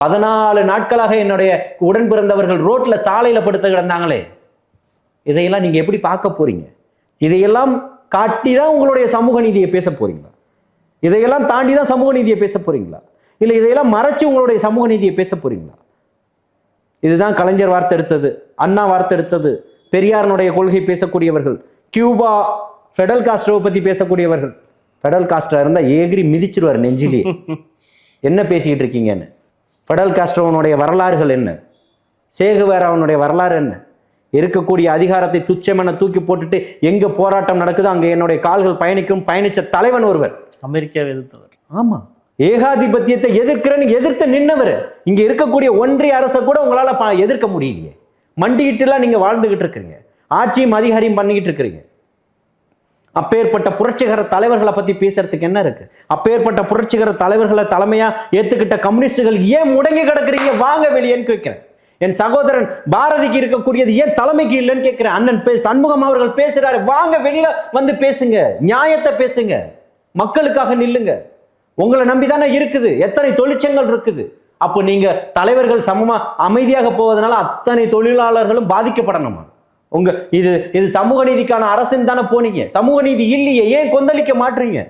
14 நாட்களாக என்னுடைய உடன் பிறந்தவர்கள் ரோட்ல சாலையில படுத்து கிடந்தாங்களே, இதையெல்லாம் நீங்க எப்படி பார்க்க போறீங்க? இதையெல்லாம் காட்டி தான் உங்களுடைய சமூக நீதியை பேச போறீங்களா? இதையெல்லாம் தாண்டி தான் சமூக நீதியை பேச போறீங்களா? இல்லை இதையெல்லாம் மறைச்சு உங்களுடைய சமூக நீதியை பேச போறீங்களா? இதுதான் கலைஞர் வார்த்தெடுத்தது, அண்ணா வார்த்தெடுத்தது, பெரியாரனுடைய கொள்கை பேசக்கூடியவர்கள், கியூபா ஃபெடல் காஸ்ட்ரோவை பத்தி பேசக்கூடியவர்கள். ஃபெடல் காஸ்ட்ரா இருந்தா ஏகிரி மிதிச்சிருவார் நெஞ்சிலே. என்ன பேசிக்கிட்டு இருக்கீங்கன்னு. ஃபெடல் காஸ்ட்ரோவனுடைய வரலாறுகள் என்ன, சேகுவேராவனுடைய வரலாறு என்ன? இருக்கக்கூடிய அதிகாரத்தை துச்சமென தூக்கி போட்டுட்டு எங்க போராட்டம் நடக்குதோ அங்க என்னுடைய கால்கள் பயணிக்கும் பயணிச்ச தலைவன் ஒருவர். அமெரிக்காவை எதிர்த்தவர். ஆமா, ஏகாதிபத்தியத்தை எதிர்க்கிறேன்னு எதிர்த்து நின்னவர். இங்க இருக்கக்கூடிய ஒன்றிய அரசை கூட உங்களால எதிர்க்க முடியலையே. மண்டிக்கிட்டுலாம் நீங்க வாழ்ந்துகிட்டு இருக்கிறீங்க, ஆட்சியும் அதிகாரியும் பண்ணிக்கிட்டு இருக்கிறீங்க. அப்பேற்பட்ட புரட்சிகர தலைவர்களை பத்தி பேசுறதுக்கு என்ன இருக்கு? அப்பேற்பட்ட புரட்சிகர தலைவர்களை தலைமையா ஏத்துக்கிட்ட கம்யூனிஸ்டுகள் ஏன் முடங்கி கிடக்குறீங்க? வாங்க வெளியேன்னு கேட்கிறேன். என் சகோதரன் பாரதிக்கு இருக்கக்கூடியது ஏன் தலைமைக்கு இல்லைன்னு கேட்கிறேன். அண்ணன் சண்முகம் அவர்கள் பேசுறாரு, வாங்க வெளியில வந்து பேசுங்க, நியாயத்தை பேசுங்க, மக்களுக்காக நில்லுங்க. உங்களை நம்பிதானே இருக்குது, எத்தனை தொழிற்சங்கள் இருக்குது. அப்போ நீங்க தலைவர்கள் சமமா அமைதியாக போவதனால அத்தனை தொழிலாளர்களும் பாதிக்கப்படணுமா? இது சமூக நீதிக்கான அரசுன்னு தானே போனீங்க. சமூக நீதி இல்லையே, ஏன் கொந்தளிக்க மாட்டீங்க?